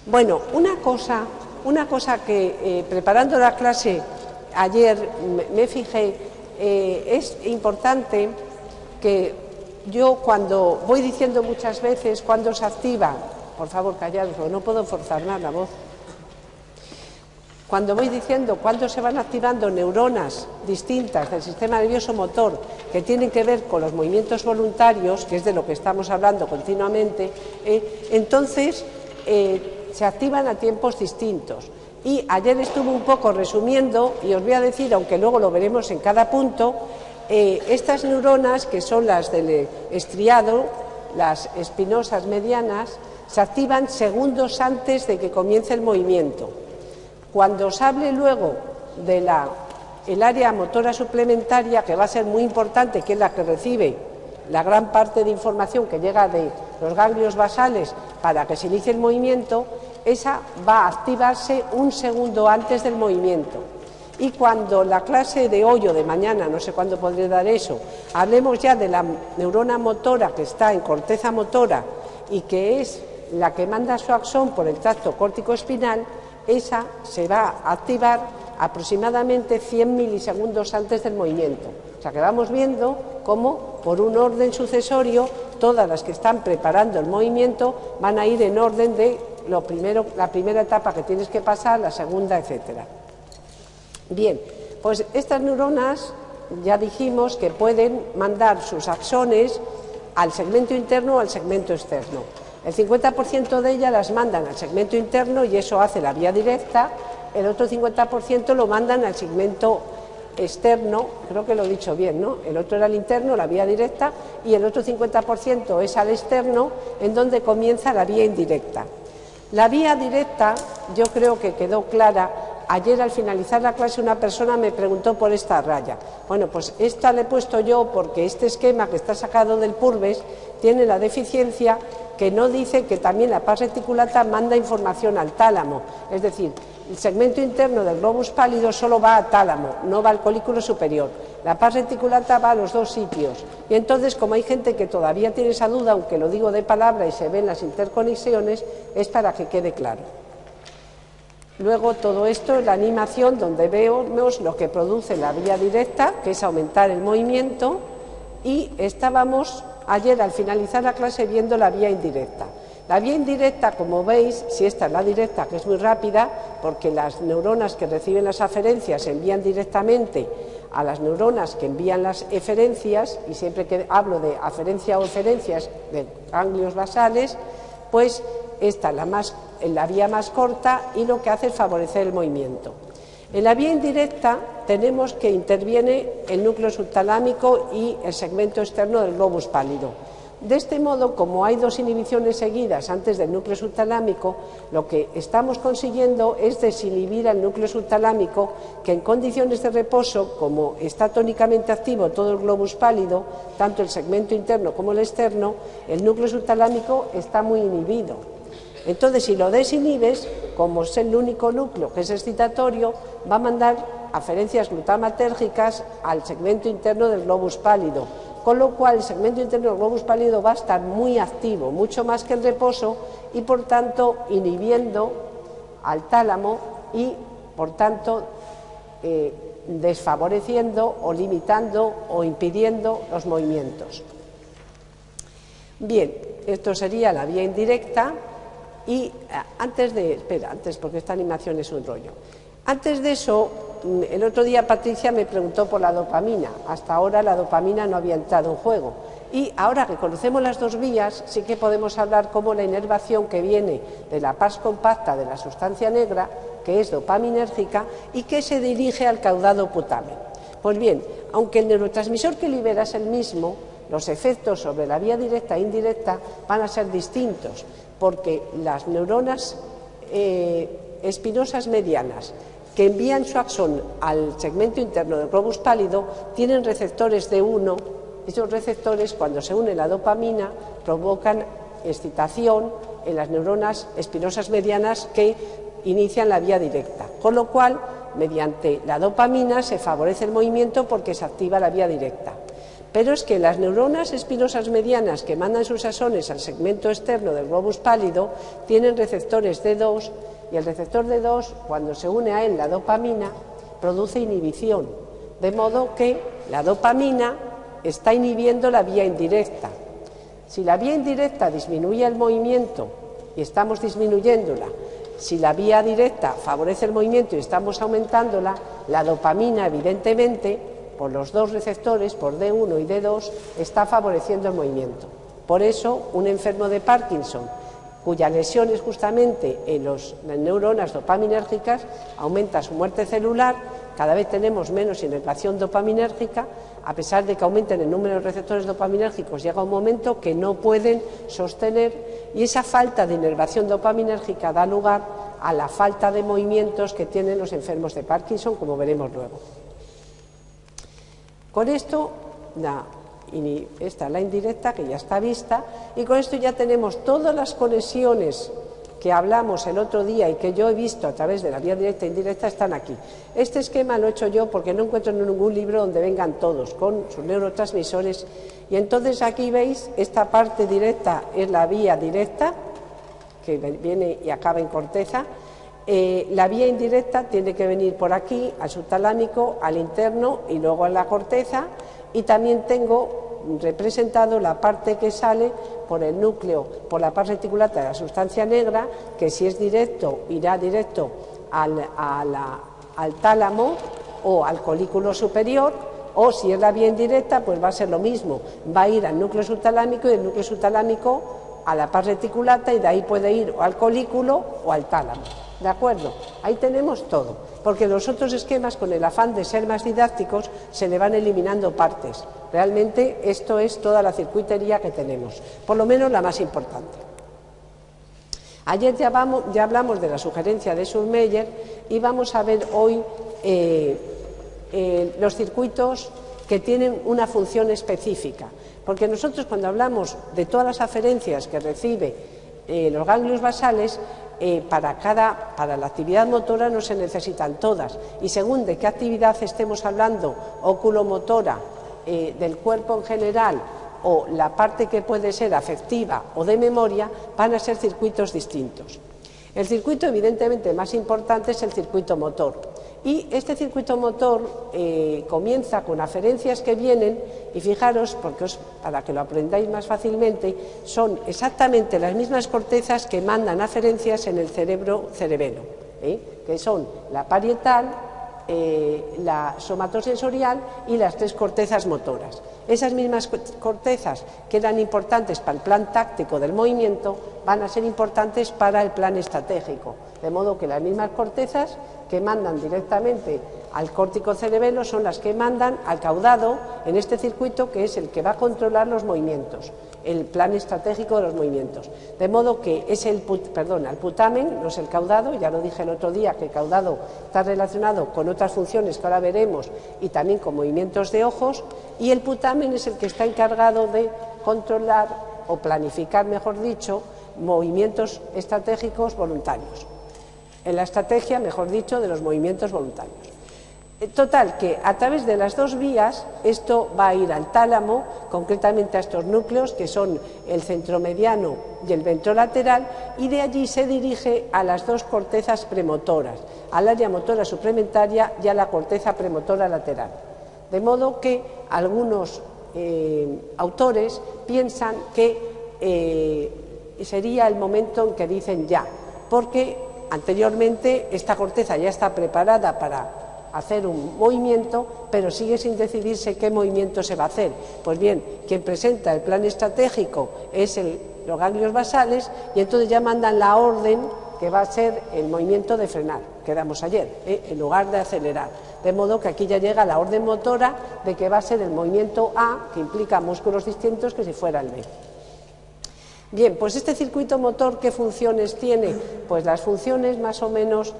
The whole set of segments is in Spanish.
Bueno, una cosa que preparando la clase ayer me fijé, es importante que yo cuando voy diciendo muchas veces cuando se activa, por favor callaros, porque no puedo forzar más la voz, cuando voy diciendo cuándo se van activando neuronas distintas del sistema nervioso motor que tienen que ver con los movimientos voluntarios, que es de lo que estamos hablando continuamente, entonces se activan a tiempos distintos. Y ayer estuve un poco resumiendo y os voy a decir, aunque luego lo veremos en cada punto, estas neuronas, que son las del estriado, las espinosas medianas, se activan segundos antes de que comience el movimiento. Cuando os hable luego de el área motora suplementaria, que va a ser muy importante, que es la que recibe la gran parte de información que llega de los ganglios basales para que se inicie el movimiento, esa va a activarse un segundo antes del movimiento. Y cuando la clase de hoy o de mañana, no sé cuándo podré dar eso, hablemos ya de la neurona motora que está en corteza motora y que es la que manda su axón por el tracto córtico-espinal, esa se va a activar aproximadamente 100 milisegundos antes del movimiento. O sea que vamos viendo cómo, por un orden sucesorio, todas las que están preparando el movimiento van a ir en orden de lo primero, la primera etapa que tienes que pasar, la segunda, etcétera. Bien, pues estas neuronas ya dijimos que pueden mandar sus axones al segmento interno o al segmento externo. El 50% de ellas las mandan al segmento interno y eso hace la vía directa, el otro 50% lo mandan al segmento externo, creo que lo he dicho bien, ¿no? El otro era el interno, la vía directa, y el otro 50% es al externo, en donde comienza la vía indirecta. La vía directa, yo creo que quedó clara. Ayer al finalizar la clase una persona me preguntó por esta raya. Bueno, pues esta le he puesto yo porque este esquema que está sacado del Purves tiene la deficiencia que no dice que también la pars reticulata manda información al tálamo. Es decir, el segmento interno del globus pálido solo va al tálamo, no va al colículo superior. La pars reticulata va a los dos sitios. Y entonces, como hay gente que todavía tiene esa duda, aunque lo digo de palabra y se ven las interconexiones, es para que quede claro. Luego todo esto es la animación donde vemos lo que produce la vía directa, que es aumentar el movimiento, y estábamos ayer al finalizar la clase viendo la vía indirecta. La vía indirecta, como veis, si esta es la directa, que es muy rápida, porque las neuronas que reciben las aferencias envían directamente a las neuronas que envían las eferencias, y siempre que hablo de aferencia o eferencias de ganglios basales, pues esta es la vía más corta y lo que hace es favorecer el movimiento. En la vía indirecta tenemos que interviene el núcleo subtalámico y el segmento externo del globus pálido. De este modo, como hay dos inhibiciones seguidas antes del núcleo subtalámico, lo que estamos consiguiendo es desinhibir al núcleo subtalámico, que en condiciones de reposo, como está tónicamente activo todo el globus pálido, tanto el segmento interno como el externo, el núcleo subtalámico está muy inhibido. Entonces, si lo desinhibes, como es el único núcleo que es excitatorio, va a mandar aferencias glutamatérgicas al segmento interno del globus pálido, con lo cual el segmento interno del globus pálido va a estar muy activo, mucho más que el reposo, y por tanto inhibiendo al tálamo y por tanto desfavoreciendo o limitando o impidiendo los movimientos. Bien, esto sería la vía indirecta. Y antes porque esta animación es un rollo. Antes de eso, el otro día Patricia me preguntó por la dopamina. Hasta ahora la dopamina no había entrado en juego. Y ahora que conocemos las dos vías, sí que podemos hablar cómo la inervación que viene de la pars compacta de la sustancia negra, que es dopaminérgica y que se dirige al caudado putamen. Pues bien, aunque el neurotransmisor que libera es el mismo, los efectos sobre la vía directa e indirecta van a ser distintos, porque las neuronas espinosas medianas que envían su axón al segmento interno del globus pálido tienen receptores D1. Esos receptores, cuando se une la dopamina, provocan excitación en las neuronas espinosas medianas que inician la vía directa, con lo cual, mediante la dopamina se favorece el movimiento porque se activa la vía directa. Pero es que las neuronas espinosas medianas que mandan sus axones al segmento externo del globus pálido tienen receptores D2 y el receptor D2, cuando se une a él la dopamina, produce inhibición, de modo que la dopamina está inhibiendo la vía indirecta. Si la vía indirecta disminuye el movimiento y estamos disminuyéndola, si la vía directa favorece el movimiento y estamos aumentándola, la dopamina, evidentemente, por los dos receptores, por D1 y D2, está favoreciendo el movimiento. Por eso, un enfermo de Parkinson, cuya lesión es justamente en las neuronas dopaminérgicas, aumenta su muerte celular, cada vez tenemos menos inervación dopaminérgica, a pesar de que aumenten el número de receptores dopaminérgicos, llega un momento que no pueden sostener, y esa falta de inervación dopaminérgica da lugar a la falta de movimientos que tienen los enfermos de Parkinson, como veremos luego. Con esto, esta es la indirecta, que ya está vista, y con esto ya tenemos todas las conexiones que hablamos el otro día y que yo he visto a través de la vía directa e indirecta, están aquí. Este esquema lo he hecho yo porque no encuentro en ningún libro donde vengan todos con sus neurotransmisores, y entonces aquí veis, esta parte directa es la vía directa, que viene y acaba en corteza. La vía indirecta tiene que venir por aquí, al subtalámico, al interno y luego a la corteza, y también tengo representado la parte que sale por el núcleo, por la parte reticulata de la sustancia negra, que si es directo irá directo al tálamo o al colículo superior, o si es la vía indirecta pues va a ser lo mismo, va a ir al núcleo subtalámico y el núcleo subtalámico a la parte reticulata, y de ahí puede ir o al colículo o al tálamo. ¿De acuerdo? Ahí tenemos todo, porque los otros esquemas, con el afán de ser más didácticos, se le van eliminando partes. Realmente esto es toda la circuitería que tenemos, por lo menos la más importante. Ayer ya hablamos de la sugerencia de Schulmeyer y vamos a ver hoy los circuitos que tienen una función específica, porque nosotros, cuando hablamos de todas las aferencias que recibe los ganglios basales, para la actividad motora no se necesitan todas, y según de qué actividad estemos hablando, oculomotora, del cuerpo en general, o la parte que puede ser afectiva o de memoria, van a ser circuitos distintos. El circuito evidentemente más importante es el circuito motor, y este circuito motor comienza con aferencias que vienen, y fijaros, porque para que lo aprendáis más fácilmente, son exactamente las mismas cortezas que mandan aferencias en el cerebro-cerebelo, que son la parietal, la somatosensorial y las tres cortezas motoras. Esas mismas cortezas que eran importantes para el plan táctico del movimiento van a ser importantes para el plan estratégico, de modo que las mismas cortezas que mandan directamente al córtico cerebelo son las que mandan al caudado en este circuito, que es el que va a controlar los movimientos, el plan estratégico de los movimientos. De modo que es el putamen, no es el caudado, ya lo dije el otro día, que el caudado está relacionado con otras funciones que ahora veremos y también con movimientos de ojos, y el putamen es el que está encargado de controlar o planificar, mejor dicho, movimientos estratégicos voluntarios. En la estrategia, mejor dicho, de los movimientos voluntarios. Total, que a través de las dos vías esto va a ir al tálamo, concretamente a estos núcleos que son el centromediano y el ventrolateral, y de allí se dirige a las dos cortezas premotoras, al área motora suplementaria y a la corteza premotora lateral. De modo que algunos autores piensan que sería el momento en que dicen ya, porque anteriormente esta corteza ya está preparada para hacer un movimiento, pero sigue sin decidirse qué movimiento se va a hacer. Pues bien, quien presenta el plan estratégico es los ganglios basales, y entonces ya mandan la orden que va a ser el movimiento de frenar, que damos ayer, en lugar de acelerar. De modo que aquí ya llega la orden motora de que va a ser el movimiento A, que implica músculos distintos que si fuera el B. Bien, pues este circuito motor, ¿qué funciones tiene? Pues las funciones más o menos,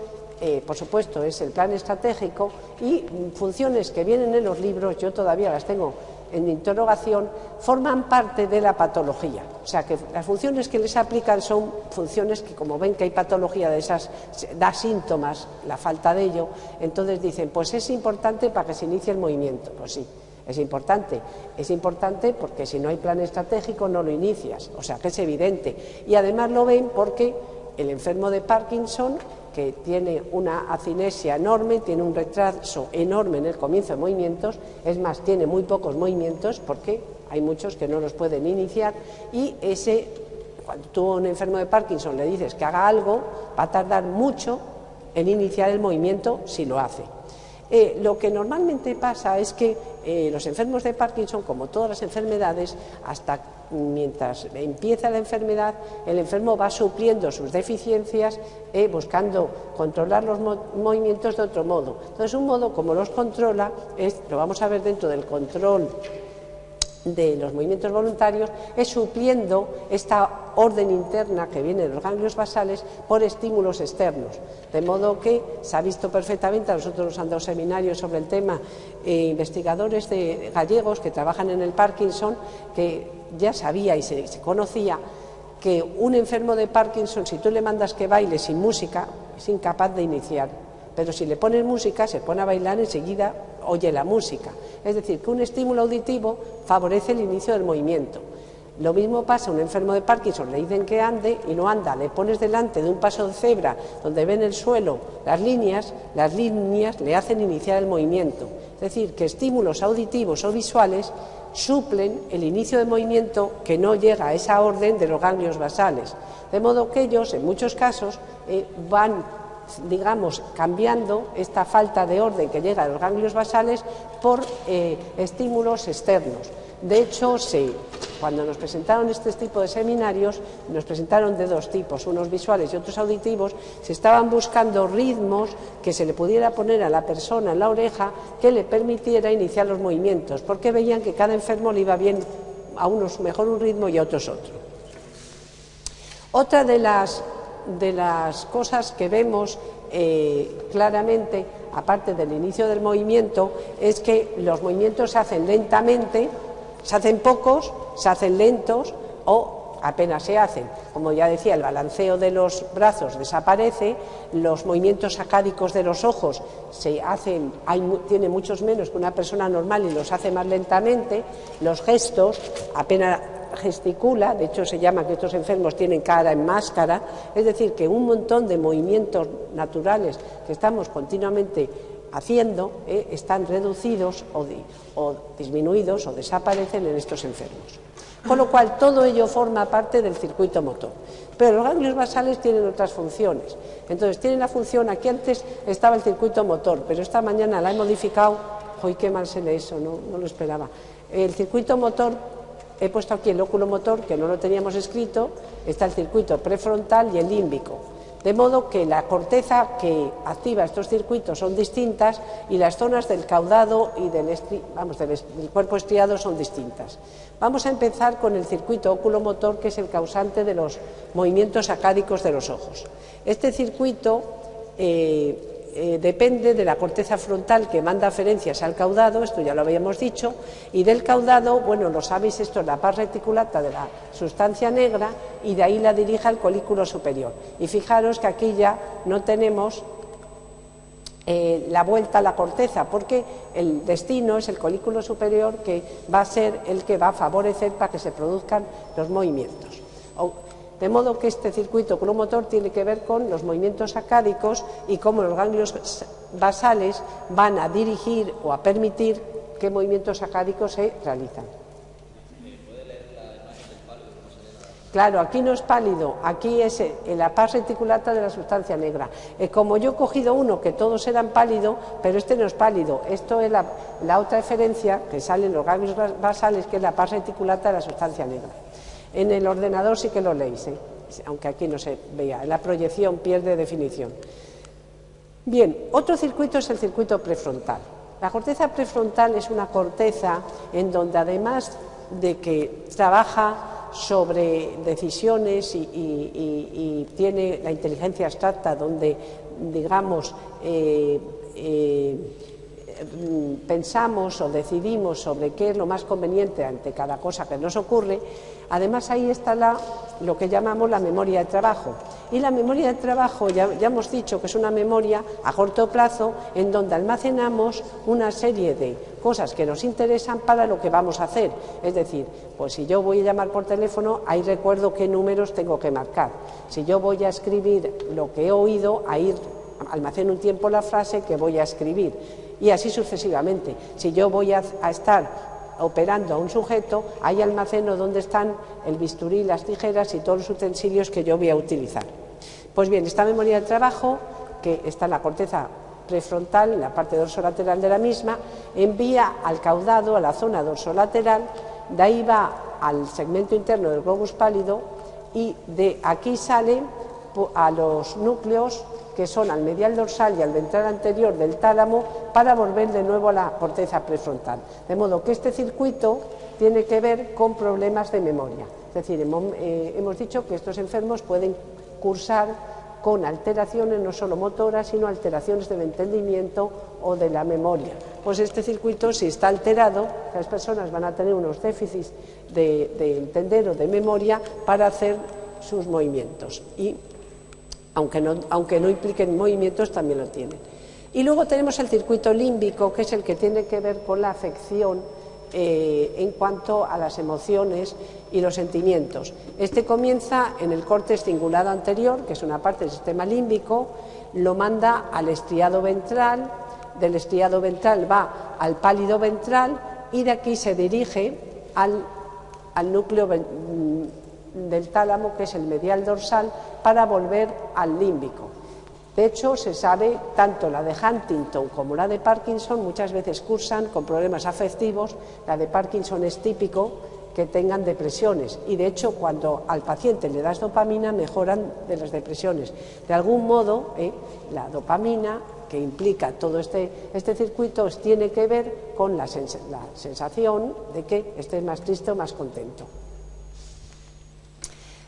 por supuesto, es el plan estratégico, y funciones que vienen en los libros, yo todavía las tengo en interrogación, forman parte de la patología. O sea, que las funciones que les aplican son funciones que, como ven que hay patología de esas, da síntomas, la falta de ello, entonces dicen, pues es importante para que se inicie el movimiento. Pues sí, Es importante porque si no hay plan estratégico no lo inicias, o sea que es evidente. Y además lo ven porque el enfermo de Parkinson, que tiene una acinesia enorme, tiene un retraso enorme en el comienzo de movimientos, es más, tiene muy pocos movimientos porque hay muchos que no los pueden iniciar, y cuando tú a un enfermo de Parkinson le dices que haga algo, va a tardar mucho en iniciar el movimiento si lo hace. Lo que normalmente pasa es que los enfermos de Parkinson, como todas las enfermedades, hasta mientras empieza la enfermedad, el enfermo va supliendo sus deficiencias buscando controlar los movimientos de otro modo. Entonces, un modo como los controla, lo vamos a ver dentro del control de los movimientos voluntarios, es supliendo esta orden interna que viene de los ganglios basales por estímulos externos, de modo que se ha visto perfectamente. A nosotros nos han dado seminarios sobre el tema investigadores gallegos que trabajan en el Parkinson, que ya sabía y se conocía que un enfermo de Parkinson, si tú le mandas que baile sin música, es incapaz de iniciar, pero si le pones música, se pone a bailar, enseguida oye la música. Es decir, que un estímulo auditivo favorece el inicio del movimiento. Lo mismo pasa a un enfermo de Parkinson, le dicen que ande y no anda, le pones delante de un paso de cebra donde ve en el suelo las líneas le hacen iniciar el movimiento. Es decir, que estímulos auditivos o visuales suplen el inicio del movimiento que no llega a esa orden de los ganglios basales. De modo que ellos, en muchos casos, van, digamos, cambiando esta falta de orden que llega a los ganglios basales por estímulos externos. De hecho, cuando nos presentaron este tipo de seminarios, nos presentaron de dos tipos, unos visuales y otros auditivos. Se estaban buscando ritmos que se le pudiera poner a la persona en la oreja que le permitiera iniciar los movimientos, porque veían que cada enfermo le iba bien, a unos mejor un ritmo y a otros otro. Otra de las cosas que vemos claramente, aparte del inicio del movimiento, es que los movimientos se hacen lentamente, se hacen pocos, se hacen lentos o apenas se hacen. Como ya decía, el balanceo de los brazos desaparece, los movimientos sacádicos de los ojos tiene muchos menos que una persona normal y los hace más lentamente, los gestos apenas gesticula, de hecho se llama que estos enfermos tienen cara en máscara, es decir, que un montón de movimientos naturales que estamos continuamente haciendo están reducidos o disminuidos o desaparecen en estos enfermos. Con lo cual, todo ello forma parte del circuito motor. Pero los ganglios basales tienen otras funciones. Entonces, tienen la función, aquí antes estaba el circuito motor, pero esta mañana la he modificado. ¡Uy, qué mal se lee eso! No lo esperaba. El circuito motor, he puesto aquí el óculo motor, que no lo teníamos escrito, está el circuito prefrontal y el límbico. De modo que la corteza que activa estos circuitos son distintas y las zonas del caudado y del cuerpo estriado son distintas. Vamos a empezar con el circuito oculomotor, que es el causante de los movimientos sacádicos de los ojos. Este circuito depende de la corteza frontal, que manda aferencias al caudado, esto ya lo habíamos dicho, y del caudado, bueno, lo sabéis, esto es la pars reticulata de la sustancia negra, y de ahí la dirige al colículo superior. Y fijaros que aquí ya no tenemos la vuelta a la corteza, porque el destino es el colículo superior, que va a ser el que va a favorecer para que se produzcan los movimientos. De modo que este circuito oculomotor tiene que ver con los movimientos sacádicos y cómo los ganglios basales van a dirigir o a permitir qué movimientos sacádicos se realizan. Claro, aquí no es pálido, aquí es la pars reticulata de la sustancia negra. Como yo he cogido uno que todos eran pálidos, pero este no es pálido, esto es la otra eferencia que sale en los ganglios basales, que es la pars reticulata de la sustancia negra. En el ordenador sí que lo leéis, aunque aquí no se vea, en la proyección pierde definición. Bien, otro circuito es el circuito prefrontal. La corteza prefrontal es una corteza en donde, además de que trabaja sobre decisiones y tiene la inteligencia abstracta, donde, digamos, pensamos o decidimos sobre qué es lo más conveniente ante cada cosa que nos ocurre. Además, ahí está lo que llamamos la memoria de trabajo. Y la memoria de trabajo, ya hemos dicho que es una memoria a corto plazo en donde almacenamos una serie de cosas que nos interesan para lo que vamos a hacer. Es decir, pues si yo voy a llamar por teléfono, ahí recuerdo qué números tengo que marcar. Si yo voy a escribir lo que he oído, ahí almaceno un tiempo la frase que voy a escribir. Y así sucesivamente. Si yo voy a estar operando a un sujeto, ahí almaceno dónde están el bisturí, las tijeras y todos los utensilios que yo voy a utilizar. Pues bien, esta memoria de trabajo, que está en la corteza prefrontal, en la parte dorsolateral de la misma, envía al caudado, a la zona dorsolateral, de ahí va al segmento interno del globus pálido y de aquí sale a los núcleos que son al medial dorsal y al ventral anterior del tálamo para volver de nuevo a la corteza prefrontal. De modo que este circuito tiene que ver con problemas de memoria. Es decir, hemos dicho que estos enfermos pueden cursar con alteraciones no solo motoras, sino alteraciones del entendimiento o de la memoria. Pues este circuito, si está alterado, las personas van a tener unos déficits de entender o de memoria para hacer sus movimientos. Y aunque no impliquen movimientos, también lo tienen. Y luego tenemos el circuito límbico, que es el que tiene que ver con la afección en cuanto a las emociones y los sentimientos. Este comienza en el córtex cingulado anterior, que es una parte del sistema límbico, lo manda al estriado ventral, del estriado ventral va al pálido ventral y de aquí se dirige al núcleo del tálamo, que es el medial dorsal, para volver al límbico. De hecho, se sabe, tanto la de Huntington como la de Parkinson muchas veces cursan con problemas afectivos. La de Parkinson es típico que tengan depresiones y, de hecho, cuando al paciente le das dopamina mejoran de las depresiones. De algún modo, la dopamina, que implica todo este circuito, tiene que ver con la sensación de que estés más triste o más contento.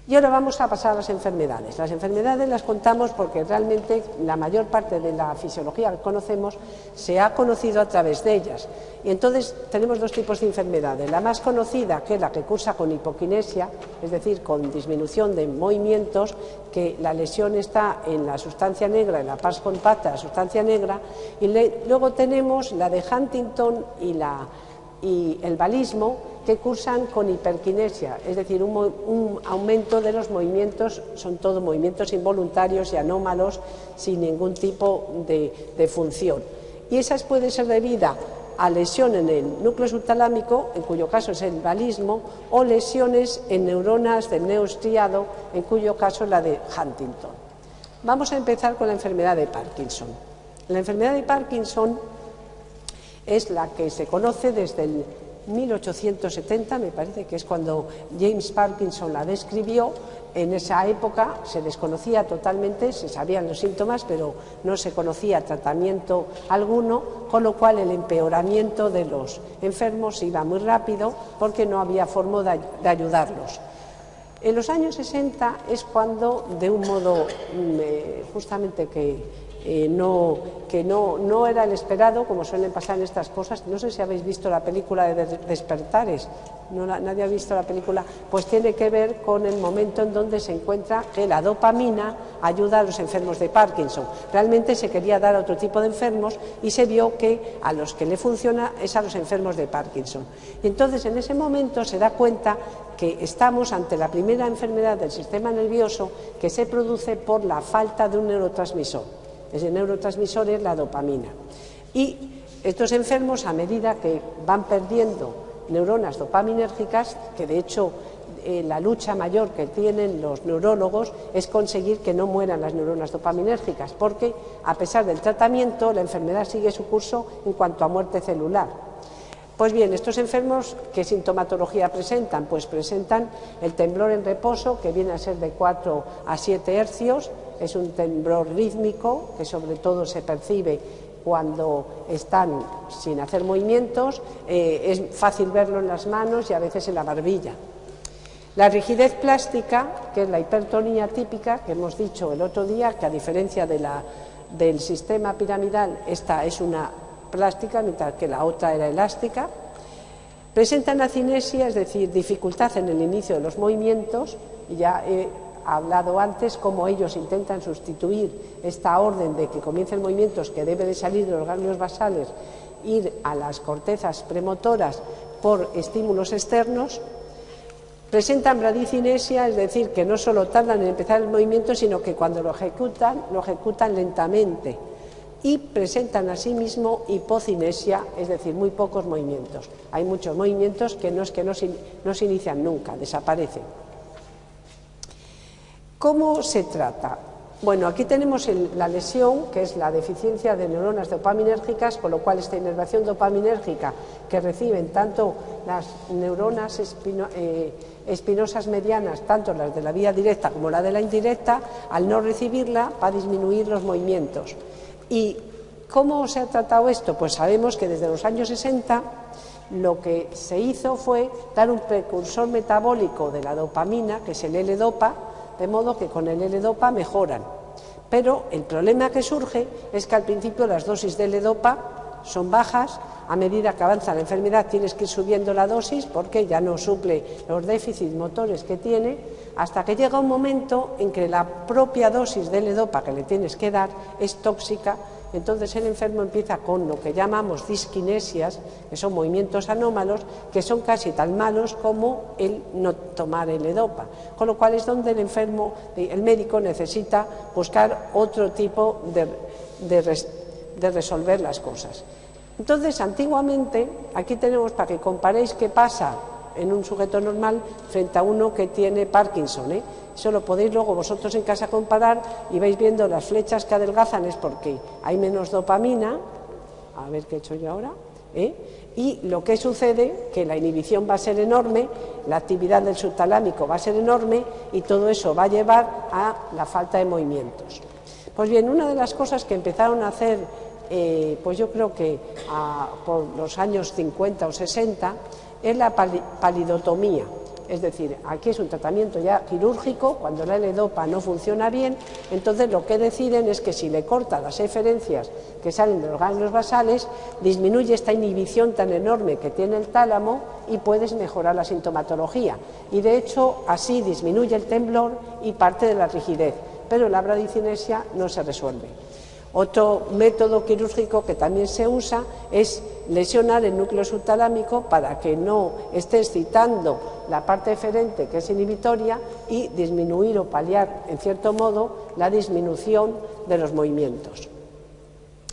Y ahora vamos a pasar a las enfermedades. Las enfermedades las contamos porque realmente la mayor parte de la fisiología que conocemos se ha conocido a través de ellas. Y entonces tenemos dos tipos de enfermedades. La más conocida, que es la que cursa con hipoquinesia, es decir, con disminución de movimientos, que la lesión está en la sustancia negra, en la pars compacta, la sustancia negra, y luego tenemos la de Huntington y el balismo, que cursan con hiperquinesia, es decir, un aumento de los movimientos, son todos movimientos involuntarios y anómalos sin ningún tipo de función. Y esas pueden ser debidas a lesión en el núcleo subtalámico, en cuyo caso es el balismo, o lesiones en neuronas del neostriado, en cuyo caso es la de Huntington. Vamos a empezar con la enfermedad de Parkinson. La enfermedad de Parkinson es la que se conoce desde el 1870, me parece que es cuando James Parkinson la describió. En esa época se desconocía totalmente, se sabían los síntomas, pero no se conocía tratamiento alguno, con lo cual el empeoramiento de los enfermos iba muy rápido porque no había forma de ayudarlos. En los años 60 es cuando, de un modo justamente que no era el esperado, como suelen pasar en estas cosas. No sé si habéis visto la película de Despertares, nadie ha visto la película, pues tiene que ver con el momento en donde se encuentra que la dopamina ayuda a los enfermos de Parkinson. Realmente se quería dar a otro tipo de enfermos y se vio que a los que le funciona es a los enfermos de Parkinson. Y entonces en ese momento se da cuenta que estamos ante la primera enfermedad del sistema nervioso que se produce por la falta de un neurotransmisor. Ese neurotransmisor es la dopamina. Y estos enfermos, a medida que van perdiendo neuronas dopaminérgicas, que de hecho la lucha mayor que tienen los neurólogos es conseguir que no mueran las neuronas dopaminérgicas, porque a pesar del tratamiento la enfermedad sigue su curso en cuanto a muerte celular. Pues bien, estos enfermos, ¿qué sintomatología presentan? Pues presentan el temblor en reposo, que viene a ser de 4 a 7 hercios, es un temblor rítmico que sobre todo se percibe cuando están sin hacer movimientos, es fácil verlo en las manos y a veces en la barbilla. La rigidez plástica, que es la hipertonía típica, que hemos dicho el otro día, que a diferencia del sistema piramidal, esta es una plástica, mientras que la otra era elástica. Presentan acinesia, es decir, dificultad en el inicio de los movimientos, y ya he hablado antes, cómo ellos intentan sustituir esta orden de que comiencen movimientos que debe de salir de los ganglios basales, ir a las cortezas premotoras por estímulos externos. Presentan bradicinesia, es decir, que no solo tardan en empezar el movimiento, sino que cuando lo ejecutan lentamente. Y presentan asimismo hipocinesia, es decir, muy pocos movimientos. Hay muchos movimientos que no se inician nunca, desaparecen. ¿Cómo se trata? Bueno, aquí tenemos la lesión, que es la deficiencia de neuronas dopaminérgicas, con lo cual esta inervación dopaminérgica que reciben tanto las neuronas espinosas medianas, tanto las de la vía directa como la de la indirecta, al no recibirla va a disminuir los movimientos. ¿Y cómo se ha tratado esto? Pues sabemos que desde los años 60 lo que se hizo fue dar un precursor metabólico de la dopamina, que es el L-Dopa, de modo que con el L-Dopa mejoran. Pero el problema que surge es que al principio las dosis de L-Dopa son bajas, a medida que avanza la enfermedad tienes que ir subiendo la dosis porque ya no suple los déficits motores que tiene, hasta que llega un momento en que la propia dosis de L-Dopa que le tienes que dar es tóxica. Entonces el enfermo empieza con lo que llamamos disquinesias, que son movimientos anómalos, que son casi tan malos como el no tomar L-Dopa. Con lo cual es donde el médico necesita buscar otro tipo de resolver las cosas. Entonces, antiguamente, aquí tenemos para que comparéis qué pasa en un sujeto normal frente a uno que tiene Parkinson, Eso lo podéis luego vosotros en casa comparar y vais viendo las flechas que adelgazan es porque hay menos dopamina, a ver qué he hecho yo ahora, y lo que sucede que la inhibición va a ser enorme, la actividad del subtalámico va a ser enorme y todo eso va a llevar a la falta de movimientos. Pues bien, una de las cosas que empezaron a hacer, pues yo creo que por los años 50 o 60, es la palidotomía. Es decir, aquí es un tratamiento ya quirúrgico, cuando la L-Dopa no funciona bien, entonces lo que deciden es que si le cortan las eferencias que salen de los ganglios basales, disminuye esta inhibición tan enorme que tiene el tálamo y puedes mejorar la sintomatología. Y de hecho, así disminuye el temblor y parte de la rigidez, pero la bradicinesia no se resuelve. Otro método quirúrgico que también se usa es lesionar el núcleo subtalámico para que no esté excitando la parte eferente, que es inhibitoria, y disminuir o paliar, en cierto modo, la disminución de los movimientos.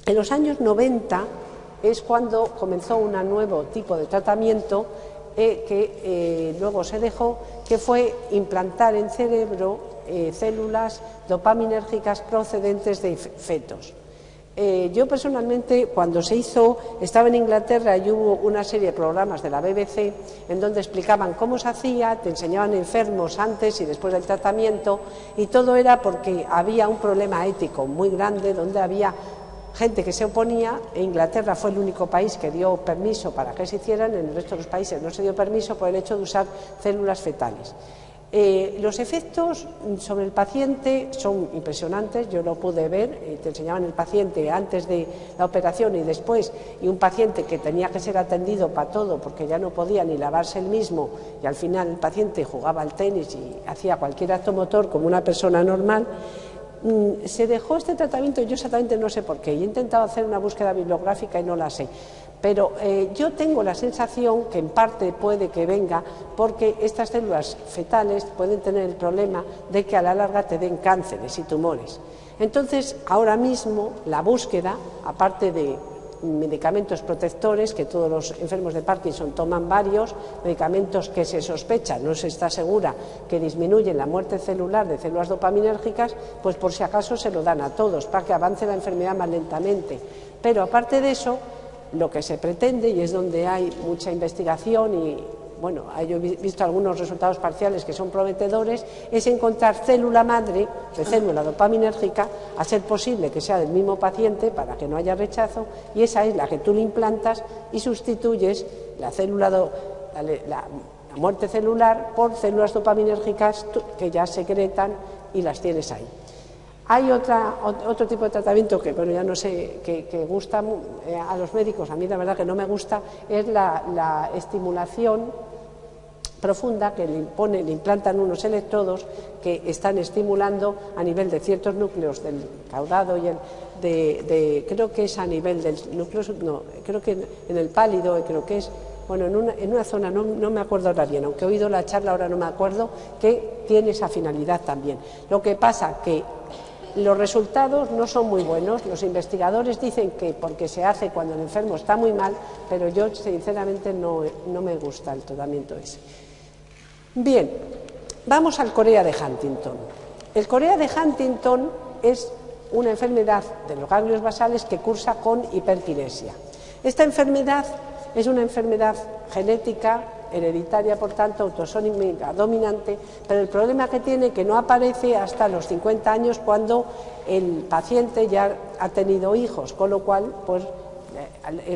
En los años 90 es cuando comenzó un nuevo tipo de tratamiento que luego se dejó, que fue implantar en cerebro células dopaminérgicas procedentes de fetos. Yo personalmente, cuando se hizo, estaba en Inglaterra y hubo una serie de programas de la BBC en donde explicaban cómo se hacía, te enseñaban enfermos antes y después del tratamiento, y todo era porque había un problema ético muy grande donde había gente que se oponía, e Inglaterra fue el único país que dio permiso para que se hicieran, en el resto de los países no se dio permiso por el hecho de usar células fetales. Los efectos sobre el paciente son impresionantes, yo lo pude ver, te enseñaban el paciente antes de la operación y después, y un paciente que tenía que ser atendido para todo porque ya no podía ni lavarse él mismo, y al final el paciente jugaba al tenis y hacía cualquier acto motor como una persona normal. Se dejó este tratamiento, yo exactamente no sé por qué, he intentado hacer una búsqueda bibliográfica y no la sé, pero yo tengo la sensación que en parte puede que venga porque estas células fetales pueden tener el problema de que a la larga te den cánceres y tumores. Entonces, ahora mismo la búsqueda, aparte de medicamentos protectores, que todos los enfermos de Parkinson toman varios, medicamentos que se sospecha, no se está segura, que disminuyen la muerte celular de células dopaminérgicas, pues por si acaso se lo dan a todos, para que avance la enfermedad más lentamente. Pero aparte de eso, lo que se pretende, y es donde hay mucha investigación y bueno, yo he visto algunos resultados parciales que son prometedores, es encontrar célula madre de célula dopaminérgica, a ser posible que sea del mismo paciente para que no haya rechazo, y esa es la que tú le implantas y sustituyes la muerte celular por células dopaminérgicas que ya secretan y las tienes ahí. Hay otro tipo de tratamiento que, bueno, ya no sé, que gusta a los médicos, a mí la verdad que no me gusta, es la estimulación profunda que le implantan unos electrodos que están estimulando a nivel de ciertos núcleos del caudado y creo que es a nivel del núcleo, no, creo que en el pálido, creo que es, bueno, en una zona, no me acuerdo ahora bien, aunque he oído la charla ahora no me acuerdo, que tiene esa finalidad también. Lo que pasa que los resultados no son muy buenos. Los investigadores dicen que porque se hace cuando el enfermo está muy mal, pero yo sinceramente no me gusta el tratamiento ese. Bien, vamos al corea de Huntington. El corea de Huntington es una enfermedad de los ganglios basales que cursa con hiperquinesia. Esta enfermedad es una enfermedad genética, hereditaria, por tanto, autosómica dominante, pero el problema que tiene es que no aparece hasta los 50 años cuando el paciente ya ha tenido hijos, con lo cual pues,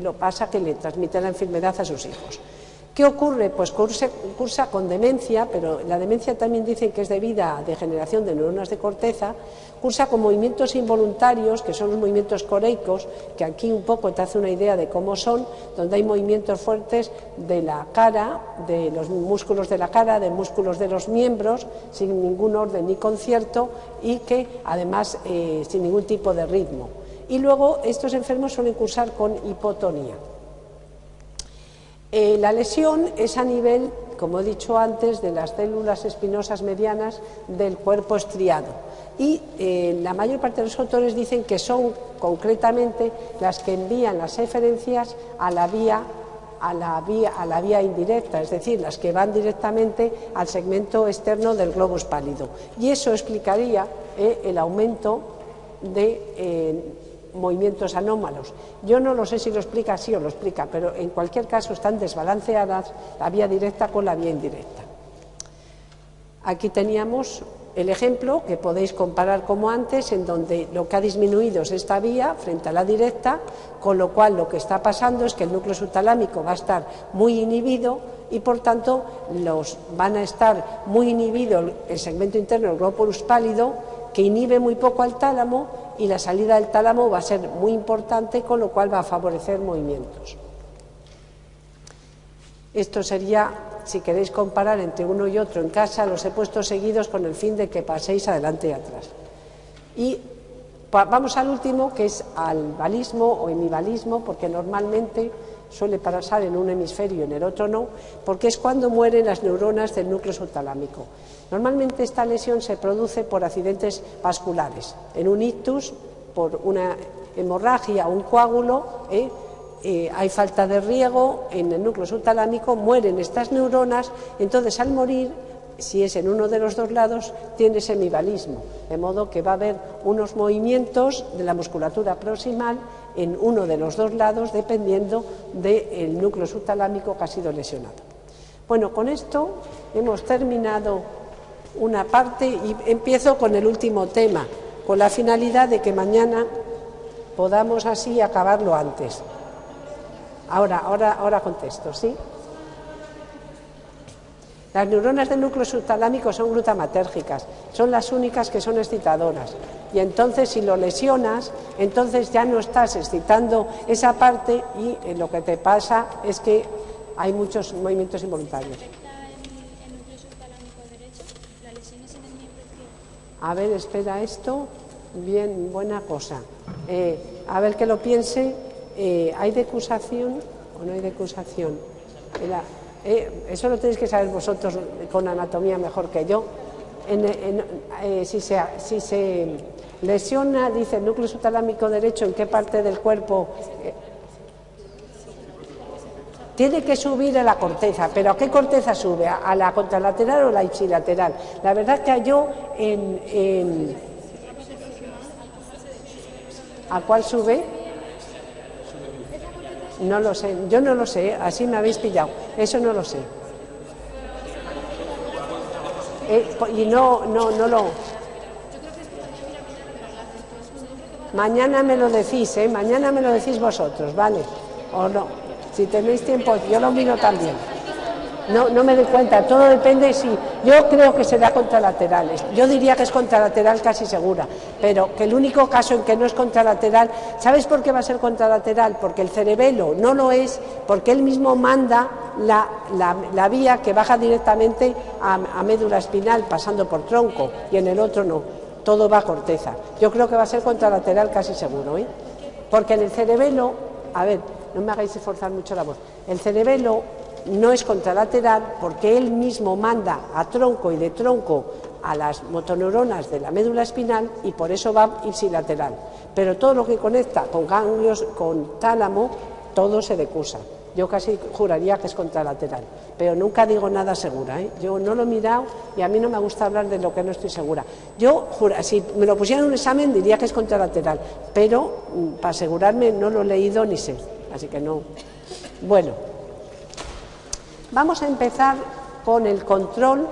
lo pasa que le transmite la enfermedad a sus hijos. ¿Qué ocurre? Pues cursa con demencia, pero la demencia también dicen que es debida a degeneración de neuronas de corteza, cursa con movimientos involuntarios, que son los movimientos coreicos, que aquí un poco te hace una idea de cómo son, donde hay movimientos fuertes de la cara, de los músculos de la cara, de músculos de los miembros, sin ningún orden ni concierto, y que además sin ningún tipo de ritmo. Y luego estos enfermos suelen cursar con hipotonía. La lesión es a nivel, como he dicho antes, de las células espinosas medianas del cuerpo estriado y la mayor parte de los autores dicen que son concretamente las que envían las eferencias a la vía indirecta, es decir, las que van directamente al segmento externo del globus pálido, y eso explicaría el aumento de movimientos anómalos. Yo no lo sé si lo explica así o lo explica, pero en cualquier caso están desbalanceadas la vía directa con la vía indirecta. Aquí teníamos el ejemplo que podéis comparar como antes, en donde lo que ha disminuido es esta vía frente a la directa, con lo cual lo que está pasando es que el núcleo subtalámico va a estar muy inhibido y por tanto van a estar muy inhibido el segmento interno del glóbulo pálido, que inhibe muy poco al tálamo, y la salida del tálamo va a ser muy importante, con lo cual va a favorecer movimientos. Esto sería, si queréis comparar entre uno y otro en casa, los he puesto seguidos con el fin de que paséis adelante y atrás. Y vamos al último, que es al valismo o hemivalismo, porque normalmente suele pasar en un hemisferio y en el otro no, porque es cuando mueren las neuronas del núcleo subtalámico. Normalmente esta lesión se produce por accidentes vasculares, en un ictus, por una hemorragia o un coágulo, hay falta de riego en el núcleo subtalámico, mueren estas neuronas, entonces al morir, si es en uno de los dos lados, tiene semivalismo, de modo que va a haber unos movimientos de la musculatura proximal en uno de los dos lados, dependiendo del núcleo subtalámico que ha sido lesionado. Bueno, con esto hemos terminado una parte y empiezo con el último tema, con la finalidad de que mañana podamos así acabarlo antes. Ahora contesto, ¿sí? Las neuronas del núcleo subtalámico son glutamatérgicas, son las únicas que son excitadoras. Y entonces, si lo lesionas, entonces ya no estás excitando esa parte y lo que te pasa es que hay muchos movimientos involuntarios. A ver, espera esto. Bien, buena cosa. A ver que lo piense. ¿Hay decusación o no hay decusación? Eso lo tenéis que saber vosotros con anatomía mejor que yo. Si se lesiona, dice el núcleo subtalámico derecho, ¿en qué parte del cuerpo? Tiene que subir a la corteza, pero ¿a qué corteza sube? ¿A la contralateral o la ipsilateral? La verdad que yo ¿a cuál sube? No lo sé, yo no lo sé, así me habéis pillado, eso no lo sé. Y no lo... Mañana me lo decís, mañana me lo decís vosotros, ¿vale? O no, si tenéis tiempo, yo lo miro también. no me doy cuenta, todo depende si... Yo creo que será contralateral, yo diría que es contralateral casi segura, pero que el único caso en que no es contralateral, ¿sabes por qué va a ser contralateral? Porque el cerebelo no lo es, porque él mismo manda la vía que baja directamente a médula espinal pasando por tronco, y en el otro no, todo va a corteza. Yo creo que va a ser contralateral casi seguro, ¿eh? Porque en el cerebelo, a ver, no me hagáis esforzar mucho la voz, el cerebelo no es contralateral porque él mismo manda a tronco y de tronco a las motoneuronas de la médula espinal y por eso va ipsilateral. Pero todo lo que conecta con ganglios, con tálamo, todo se decusa. Yo casi juraría que es contralateral, pero nunca digo nada segura, ¿eh? Yo no lo he mirado y a mí no me gusta hablar de lo que no estoy segura. Yo, si me lo pusiera en un examen, diría que es contralateral, pero para asegurarme no lo he leído ni sé, así que no. Bueno. Vamos a empezar con el control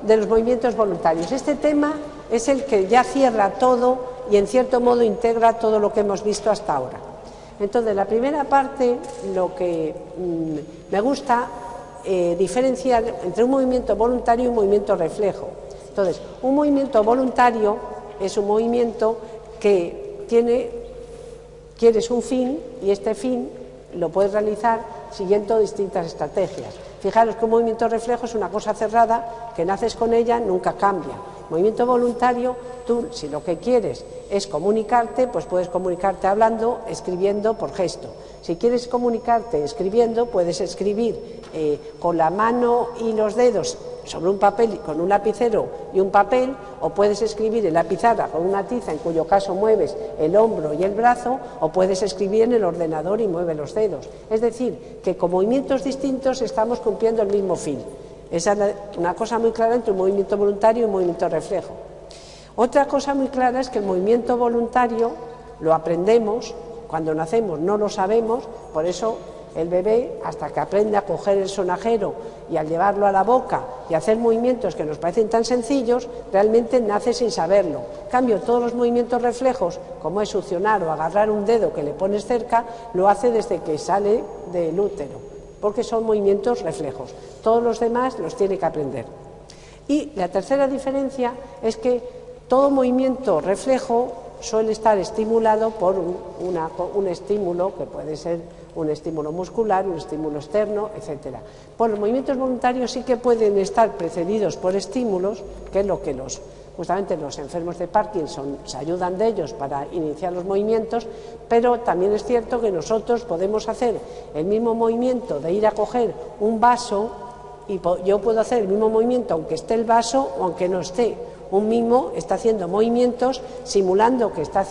de los movimientos voluntarios. Este tema es el que ya cierra todo y en cierto modo integra todo lo que hemos visto hasta ahora. Entonces, la primera parte, lo que me gusta diferenciar entre un movimiento voluntario y un movimiento reflejo. Entonces, un movimiento voluntario es un movimiento que quieres un fin y este fin lo puedes realizar siguiendo distintas estrategias. Fijaros que un movimiento reflejo es una cosa cerrada, que naces con ella, nunca cambia. Movimiento voluntario, tú, si lo que quieres es comunicarte, pues puedes comunicarte hablando, escribiendo, por gesto. Si quieres comunicarte escribiendo, puedes escribir con la mano y los dedos sobre un papel, con un lapicero y un papel, o puedes escribir en la pizarra con una tiza, en cuyo caso mueves el hombro y el brazo, o puedes escribir en el ordenador y mueves los dedos. Es decir, que con movimientos distintos estamos cumpliendo el mismo fin. Esa es una cosa muy clara entre un movimiento voluntario y un movimiento reflejo. Otra cosa muy clara es que el movimiento voluntario lo aprendemos, cuando nacemos no lo sabemos, por eso el bebé, hasta que aprende a coger el sonajero y al llevarlo a la boca y hacer movimientos que nos parecen tan sencillos, realmente nace sin saberlo. En cambio, todos los movimientos reflejos, como es succionar o agarrar un dedo que le pones cerca, lo hace desde que sale del útero, porque son movimientos reflejos. Todos los demás los tiene que aprender. Y la tercera diferencia es que todo movimiento reflejo suele estar estimulado por un estímulo, que puede ser un estímulo muscular, un estímulo externo, etc. Pues los movimientos voluntarios sí que pueden estar precedidos por estímulos, que es lo que justamente los enfermos de Parkinson se ayudan de ellos para iniciar los movimientos, pero también es cierto que nosotros podemos hacer el mismo movimiento de ir a coger un vaso, y yo puedo hacer el mismo movimiento aunque esté el vaso o aunque no esté. Un mimo está haciendo movimientos simulando que está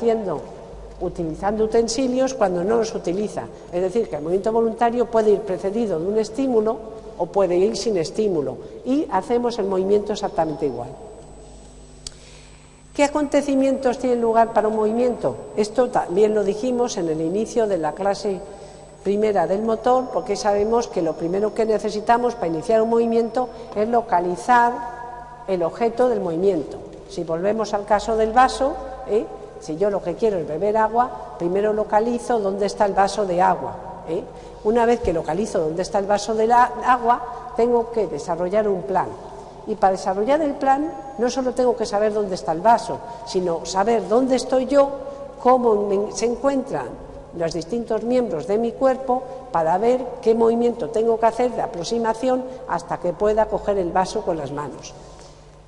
utilizando utensilios cuando no los utiliza. Es decir, que el movimiento voluntario puede ir precedido de un estímulo o puede ir sin estímulo y hacemos el movimiento exactamente igual. ¿Qué acontecimientos tienen lugar para un movimiento? Esto también lo dijimos en el inicio de la clase primera del motor, porque sabemos que lo primero que necesitamos para iniciar un movimiento es localizar el objeto del movimiento. Si volvemos al caso del vaso, si yo lo que quiero es beber agua, primero localizo dónde está el vaso de agua. Una vez que localizo dónde está el vaso de agua, tengo que desarrollar un plan. Y para desarrollar el plan, no solo tengo que saber dónde está el vaso, sino saber dónde estoy yo, cómo se encuentran los distintos miembros de mi cuerpo, para ver qué movimiento tengo que hacer de aproximación hasta que pueda coger el vaso con las manos.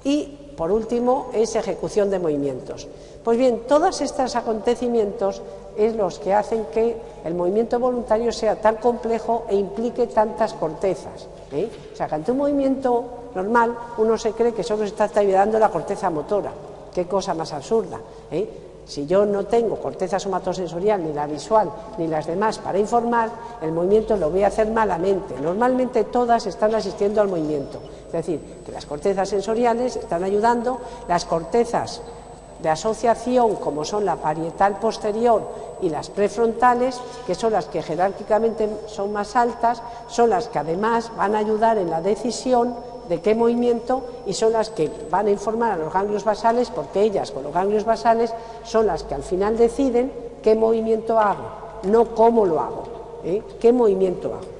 Y, por último, es ejecución de movimientos. Pues bien, todos estos acontecimientos es los que hacen que el movimiento voluntario sea tan complejo e implique tantas cortezas. O sea, que ante un movimiento normal uno se cree que solo se está activando la corteza motora. Qué cosa más absurda. Si yo no tengo corteza somatosensorial, ni la visual, ni las demás para informar, el movimiento lo voy a hacer malamente. Normalmente todas están asistiendo al movimiento. Es decir, que las cortezas sensoriales están ayudando, las cortezas de asociación, como son la parietal posterior y las prefrontales, que son las que jerárquicamente son más altas, son las que además van a ayudar en la decisión de qué movimiento y son las que van a informar a los ganglios basales, porque ellas con los ganglios basales son las que al final deciden qué movimiento hago, no cómo lo hago, qué movimiento hago.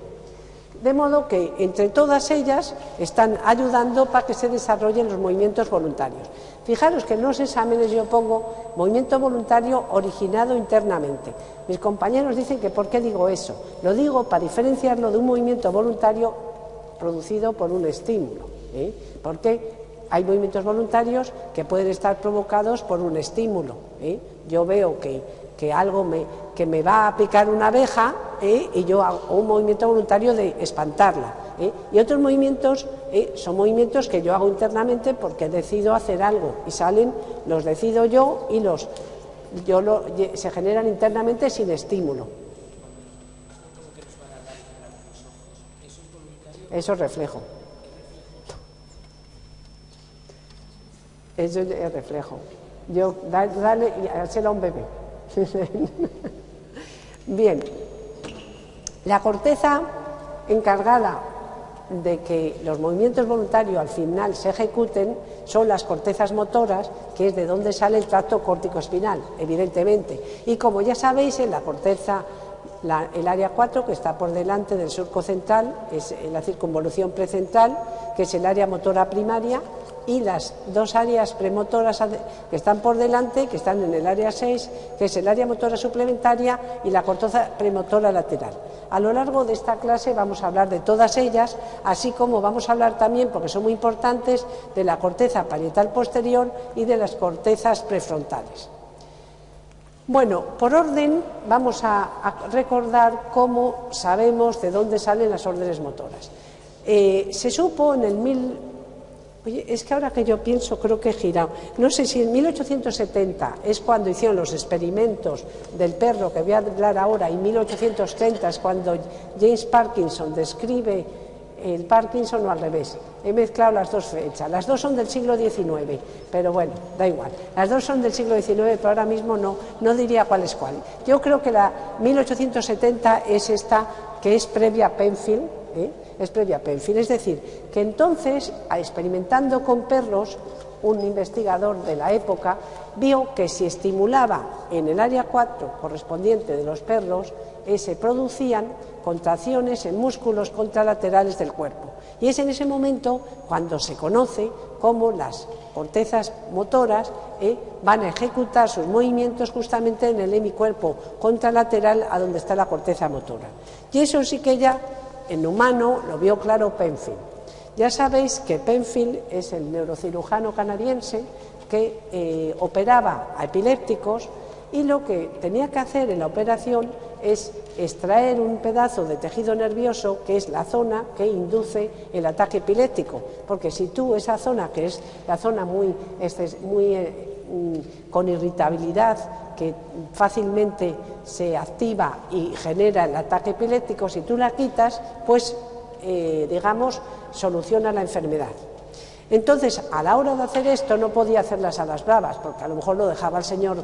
De modo que entre todas ellas están ayudando para que se desarrollen los movimientos voluntarios. Fijaros que en los exámenes yo pongo movimiento voluntario originado internamente. Mis compañeros dicen que ¿por qué digo eso? Lo digo para diferenciarlo de un movimiento voluntario producido por un estímulo, porque hay movimientos voluntarios que pueden estar provocados por un estímulo. Yo veo que algo que me va a picar una abeja y yo hago un movimiento voluntario de espantarla. Y otros movimientos son movimientos que yo hago internamente porque decido hacer algo y salen, los decido yo y se generan internamente sin estímulo. Eso es reflejo. Eso es reflejo. Yo, dale y hárselo a un bebé. Bien, la corteza encargada de que los movimientos voluntarios al final se ejecuten son las cortezas motoras, que es de donde sale el tracto córtico-espinal, evidentemente. Y como ya sabéis, en la corteza, el área 4, que está por delante del surco central, es la circunvolución precentral, que es el área motora primaria, y las dos áreas premotoras que están por delante, que están en el área 6, que es el área motora suplementaria y la corteza premotora lateral. A lo largo de esta clase vamos a hablar de todas ellas, así como vamos a hablar también, porque son muy importantes, de la corteza parietal posterior y de las cortezas prefrontales. Bueno, por orden vamos a recordar cómo sabemos de dónde salen las órdenes motoras. Se supo en el Oye, es que ahora que yo pienso creo que he girado. No sé si en 1870 es cuando hicieron los experimentos del perro que voy a hablar ahora, y 1830 es cuando James Parkinson describe el Parkinson, o al revés. He mezclado las dos fechas. Las dos son del siglo XIX, pero bueno, da igual. Las dos son del siglo XIX, pero ahora mismo no diría cuál es cuál. Yo creo que la 1870 es esta, que es previa a Penfield, es previa a Penfield, es decir, que entonces, experimentando con perros, un investigador de la época vio que si estimulaba en el área 4 correspondiente de los perros, se producían contracciones en músculos contralaterales del cuerpo. Y es en ese momento cuando se conoce cómo las cortezas motoras van a ejecutar sus movimientos justamente en el hemicuerpo contralateral a donde está la corteza motora. Y eso sí que ya en humano lo vio claro Penfield. Ya sabéis que Penfield es el neurocirujano canadiense que operaba a epilépticos, y lo que tenía que hacer en la operación es extraer un pedazo de tejido nervioso, que es la zona que induce el ataque epiléptico, porque si tú esa zona, que es la zona muy con irritabilidad, que fácilmente se activa y genera el ataque epiléptico, si tú la quitas, pues digamos, soluciona la enfermedad. Entonces, a la hora de hacer esto, no podía hacerlas a las bravas, porque a lo mejor lo dejaba el señor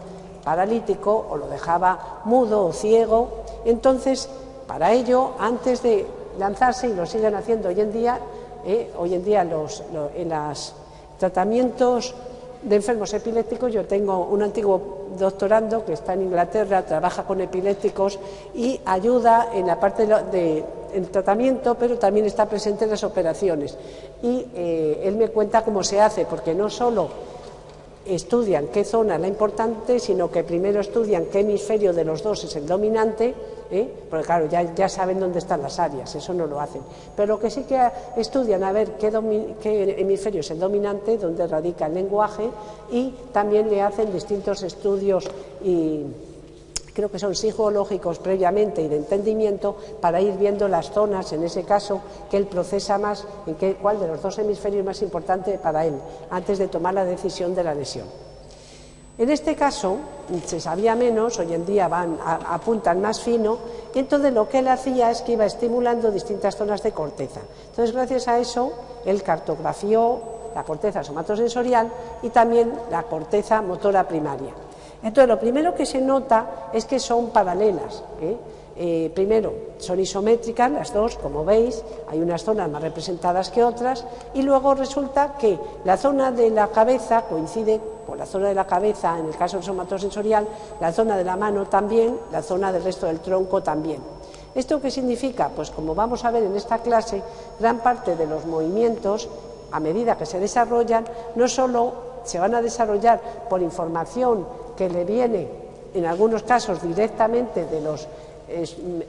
paralítico o lo dejaba mudo o ciego. Entonces, para ello, antes de lanzarse, y lo siguen haciendo hoy en día en los tratamientos de enfermos epilépticos, yo tengo un antiguo doctorando que está en Inglaterra, trabaja con epilépticos y ayuda en la parte del tratamiento, pero también está presente en las operaciones. Y él me cuenta cómo se hace, porque no solo estudian qué zona es la importante, sino que primero estudian qué hemisferio de los dos es el dominante, porque claro, ya saben dónde están las áreas, eso no lo hacen, pero lo que sí que estudian a ver qué hemisferio es el dominante, dónde radica el lenguaje, y también le hacen distintos estudios, y creo que son psicológicos previamente y de entendimiento, para ir viendo las zonas, en ese caso, que él procesa más, cuál de los dos hemisferios es más importante para él, antes de tomar la decisión de la lesión. En este caso se sabía menos, hoy en día apuntan más fino, y entonces lo que él hacía es que iba estimulando distintas zonas de corteza. Entonces, gracias a eso, él cartografió la corteza somatosensorial y también la corteza motora primaria. Entonces, lo primero que se nota es que son paralelas. Primero, son isométricas las dos, como veis, hay unas zonas más representadas que otras, y luego resulta que la zona de la cabeza coincide con la zona de la cabeza, en el caso del somatosensorial, la zona de la mano también, la zona del resto del tronco también. ¿Esto qué significa? Pues como vamos a ver en esta clase, gran parte de los movimientos, a medida que se desarrollan, no solo se van a desarrollar por información que le viene, en algunos casos, directamente de los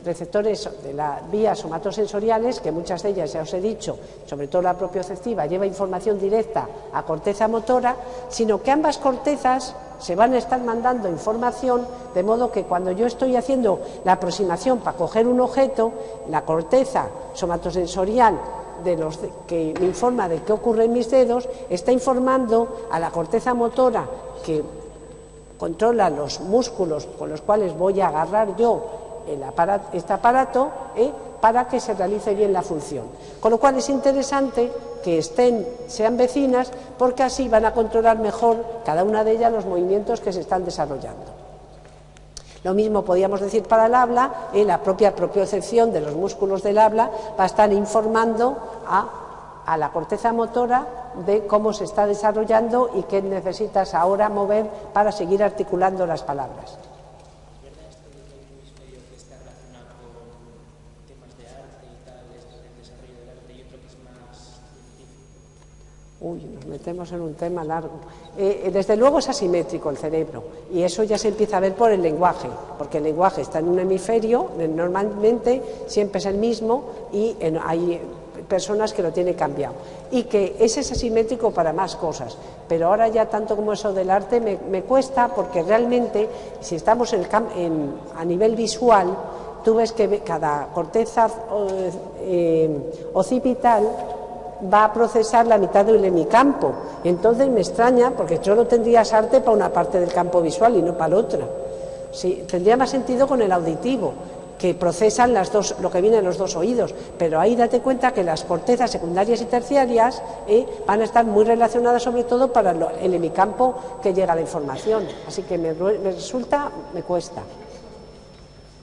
receptores de las vías somatosensoriales, que muchas de ellas, ya os he dicho, sobre todo la propioceptiva, lleva información directa a corteza motora, sino que ambas cortezas se van a estar mandando información, de modo que cuando yo estoy haciendo la aproximación para coger un objeto, la corteza somatosensorial que me informa de qué ocurre en mis dedos, está informando a la corteza motora que controla los músculos con los cuales voy a agarrar yo este aparato para que se realice bien la función. Con lo cual es interesante que sean vecinas, porque así van a controlar mejor cada una de ellas los movimientos que se están desarrollando. Lo mismo podríamos decir para el habla, la propia propiocepción de los músculos del habla va a estar informando a la corteza motora de cómo se está desarrollando y qué necesitas ahora mover para seguir articulando las palabras. Nos metemos en un tema largo. Desde luego es asimétrico el cerebro, y eso ya se empieza a ver por el lenguaje, porque el lenguaje está en un hemisferio, normalmente siempre es el mismo, y hay personas que lo tienen cambiado, y que ese es asimétrico para más cosas, pero ahora ya tanto como eso del arte me cuesta, porque realmente si estamos a nivel visual, tú ves que cada corteza occipital va a procesar la mitad del hemicampo, y entonces me extraña, porque yo no tendría arte para una parte del campo visual y no para la otra. Sí, tendría más sentido con el auditivo, que procesan lo que viene en los dos oídos, pero ahí date cuenta que las cortezas secundarias y terciarias van a estar muy relacionadas, sobre todo para el hemicampo que llega a la información, así que me cuesta.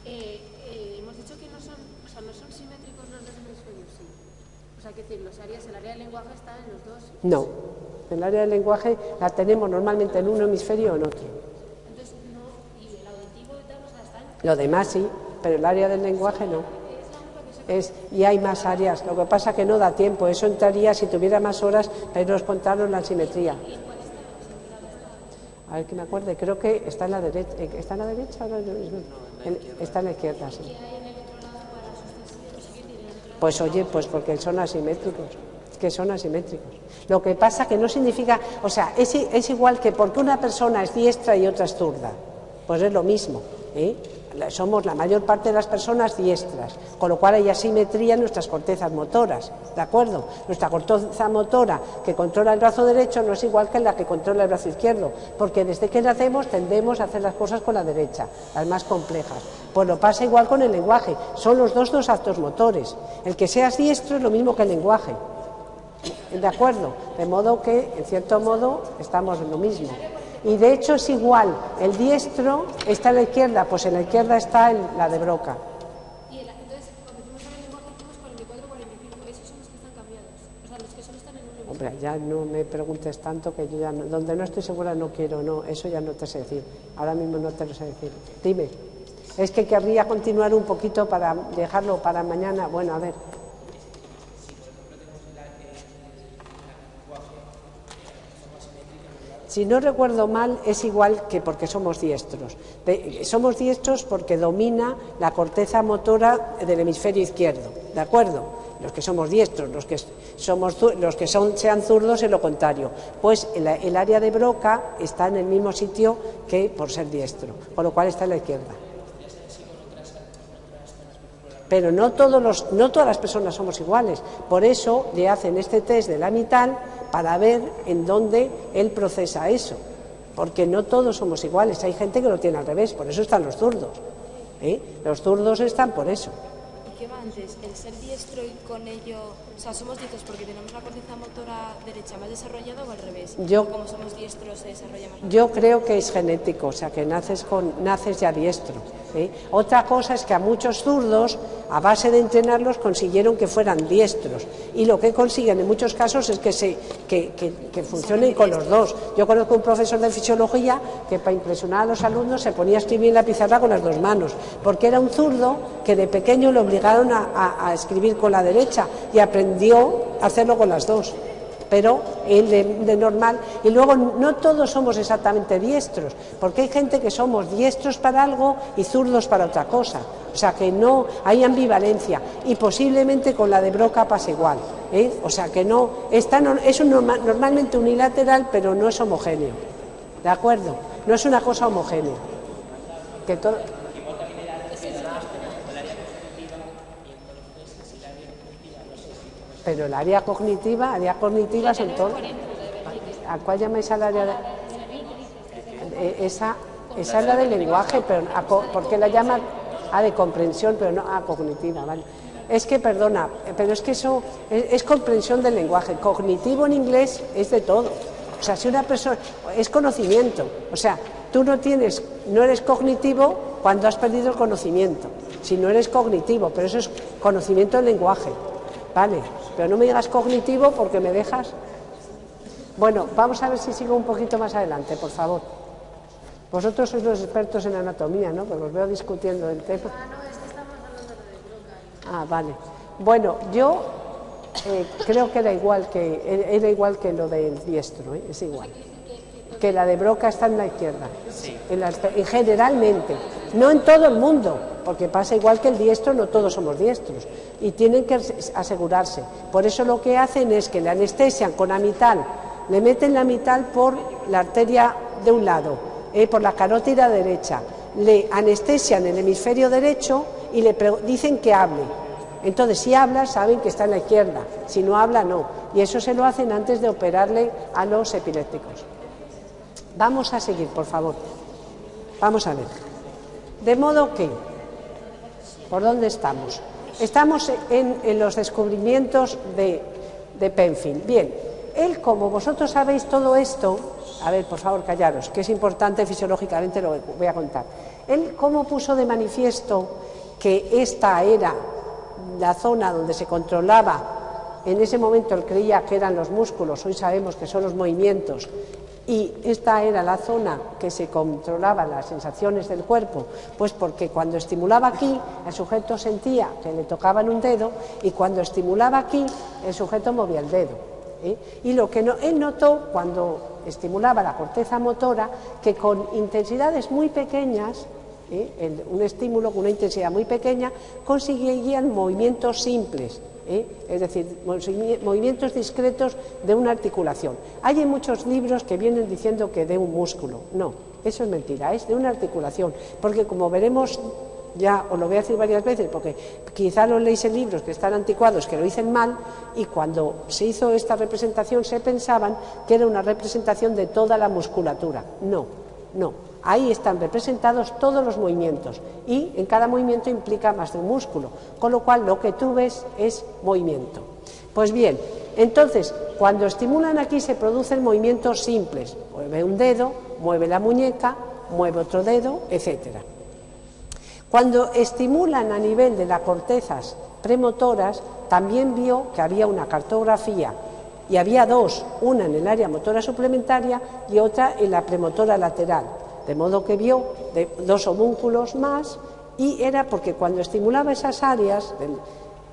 Hemos dicho que no son simétricos los dos hemisferios, sí. O sea, que decir, el área del lenguaje está en los dos. No, el área del lenguaje la tenemos normalmente en un hemisferio o en otro. Entonces, no, y el auditivo y tal, o sea, está en... Lo demás sí, pero el área del lenguaje no. Y hay más áreas, lo que pasa que no da tiempo, eso entraría si tuviera más horas, pero os contaron la simetría. A ver que me acuerde, creo que está en la derecha. ¿Está en la derecha? Está en la izquierda, sí. Pues oye, pues porque son asimétricos, Lo que pasa que no significa, o sea, es igual que porque una persona es diestra y otra es zurda, pues es lo mismo, Somos la mayor parte de las personas diestras, con lo cual hay asimetría en nuestras cortezas motoras, ¿de acuerdo? Nuestra corteza motora que controla el brazo derecho no es igual que la que controla el brazo izquierdo, porque desde que nacemos tendemos a hacer las cosas con la derecha, las más complejas. Pues lo pasa igual con el lenguaje, son los dos actos motores. El que seas diestro es lo mismo que el lenguaje, ¿de acuerdo? De modo que, en cierto modo, estamos en lo mismo. Y de hecho es igual, el diestro está a la izquierda, pues en la izquierda está la de Broca. Y entonces, cuando fuimos a ver el lenguaje, hicimos 44, 45, esos son los que están cambiados, o sea, los que solo están en un hemisferio. Hombre, ya no me preguntes tanto, que yo ya donde no estoy segura no quiero, eso ya no te sé decir, ahora mismo no te lo sé decir. Dime, es que querría continuar un poquito para dejarlo para mañana, bueno, a ver. Si no recuerdo mal, es igual que porque somos diestros. Somos diestros porque domina la corteza motora del hemisferio izquierdo, ¿de acuerdo? Los que somos diestros, los que sean zurdos es lo contrario. Pues el área de Broca está en el mismo sitio que por ser diestro, con lo cual está en la izquierda. Pero no todas las personas somos iguales, por eso le hacen este test de la mitad para ver en dónde él procesa eso, porque no todos somos iguales, hay gente que lo tiene al revés, por eso están los zurdos, los zurdos están por eso. ¿Y qué va antes? ¿El ser diestro y con ello, o sea, somos diestros porque tenemos la corteza motora derecha más desarrollada o al revés? Como somos diestros se desarrolla más rápido. Yo creo que es genético, o sea que naces ya diestro, Otra cosa es que a muchos zurdos, a base de entrenarlos, consiguieron que fueran diestros. Y lo que consiguen en muchos casos es que funcionen con los dos. Yo conozco un profesor de fisiología que para impresionar a los alumnos se ponía a escribir en la pizarra con las dos manos, porque era un zurdo que de pequeño le obligaron a escribir con la derecha y aprendió a hacerlo con las dos. Pero él de normal, y luego no todos somos exactamente diestros, porque hay gente que somos diestros para algo y zurdos para otra cosa, o sea que no hay ambivalencia, y posiblemente con la de Broca pasa igual, o sea que no, es normalmente unilateral, pero no es homogéneo, ¿de acuerdo? No es una cosa homogénea. Que todo... Pero el área cognitiva son todos. ¿A cuál llamáis al área de...? Esa es la del lenguaje, pero ¿por qué la llaman? De comprensión, pero no cognitiva, ¿vale? Es que, perdona, pero es que eso es comprensión del lenguaje. Cognitivo en inglés es de todo. O sea, si una persona... es conocimiento. O sea, tú no eres cognitivo cuando has perdido el conocimiento. Si no eres cognitivo, pero eso es conocimiento del lenguaje. Vale, pero no me digas cognitivo porque me dejas. Bueno, vamos a ver si sigo un poquito más adelante, por favor. Vosotros sois los expertos en anatomía, ¿no? Pues os veo discutiendo el tema. No, es que estamos hablando de Broca. Vale. Bueno, yo creo que era igual que lo del diestro, es igual. Que la de Broca está en la izquierda. Sí. Generalmente, no en todo el mundo, porque pasa igual que el diestro, no todos somos diestros. Y tienen que asegurarse. Por eso lo que hacen es que le anestesian con amital, le meten la amital por la arteria de un lado, por la carótida derecha, le anestesian el hemisferio derecho y le dicen que hable. Entonces, si habla, saben que está en la izquierda, si no habla, no. Y eso se lo hacen antes de operarle a los epilépticos. Vamos a seguir, por favor. Vamos a ver. De modo que, ¿por dónde estamos? Estamos en los descubrimientos de Penfield. Bien, él, como vosotros sabéis todo esto, a ver, por favor, callaros, que es importante fisiológicamente lo que voy a contar. Él, ¿cómo puso de manifiesto que esta era la zona donde se controlaba? En ese momento él creía que eran los músculos, hoy sabemos que son los movimientos, y esta era la zona que se controlaba las sensaciones del cuerpo, pues porque cuando estimulaba aquí, el sujeto sentía que le tocaban un dedo, y cuando estimulaba aquí, el sujeto movía el dedo. Y lo que él notó cuando estimulaba la corteza motora, que con intensidades muy pequeñas, un estímulo con una intensidad muy pequeña, conseguían movimientos simples. Es decir, movimientos discretos de una articulación. Hay en muchos libros que vienen diciendo que de un músculo. No, eso es mentira, es de una articulación, porque como veremos, ya os lo voy a decir varias veces, porque quizá lo leéis en libros que están anticuados, que lo dicen mal, y cuando se hizo esta representación se pensaban que era una representación de toda la musculatura. No, no. Ahí están representados todos los movimientos y en cada movimiento implica más de un músculo, con lo cual lo que tú ves es movimiento. Pues bien, entonces, cuando estimulan aquí se producen movimientos simples. Mueve un dedo, mueve la muñeca, mueve otro dedo, etcétera. Cuando estimulan a nivel de las cortezas premotoras, también vio que había una cartografía. Y había dos, una en el área motora suplementaria y otra en la premotora lateral. De modo que vio dos homúnculos más, y era porque cuando estimulaba esas áreas,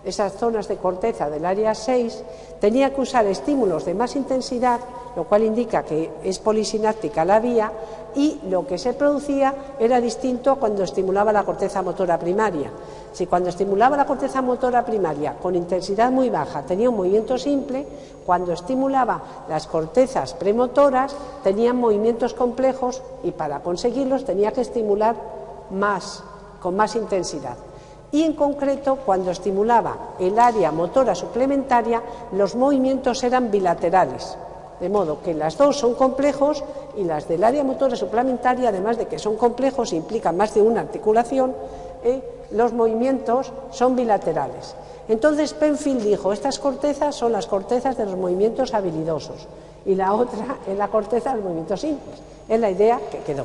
esas zonas de corteza del área 6, tenía que usar estímulos de más intensidad, lo cual indica que es polisináptica la vía, y lo que se producía era distinto a cuando estimulaba la corteza motora primaria. Si cuando estimulaba la corteza motora primaria con intensidad muy baja tenía un movimiento simple, cuando estimulaba las cortezas premotoras tenían movimientos complejos, y para conseguirlos tenía que estimular más, con más intensidad. Y en concreto, cuando estimulaba el área motora suplementaria, los movimientos eran bilaterales. De modo que las dos son complejos, y las del área motora suplementaria, además de que son complejos e implican más de una articulación, los movimientos son bilaterales. Entonces Penfield dijo, estas cortezas son las cortezas de los movimientos habilidosos y la otra es la corteza de los movimientos simples. Es la idea que quedó.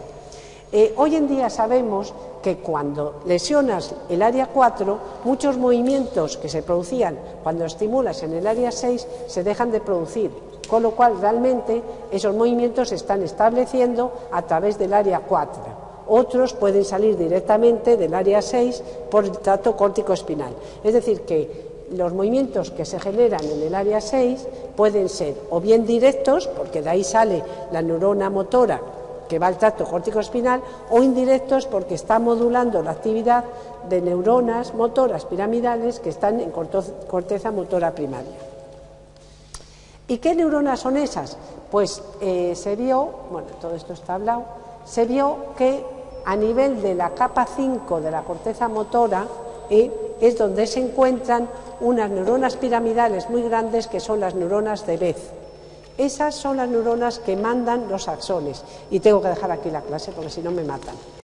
Hoy en día sabemos que cuando lesionas el área 4, muchos movimientos que se producían cuando estimulas en el área 6 se dejan de producir, con lo cual realmente esos movimientos se están estableciendo a través del área 4. Otros pueden salir directamente del área 6 por el tracto córtico-espinal. Es decir, que los movimientos que se generan en el área 6 pueden ser o bien directos, porque de ahí sale la neurona motora que va al tracto córtico-espinal, o indirectos porque está modulando la actividad de neuronas motoras piramidales que están en corteza motora primaria. ¿Y qué neuronas son esas? Pues se vio, bueno, todo esto está hablado, se vio que a nivel de la capa 5 de la corteza motora es donde se encuentran unas neuronas piramidales muy grandes que son las neuronas de Betz. Esas son las neuronas que mandan los axones. Y tengo que dejar aquí la clase porque si no me matan.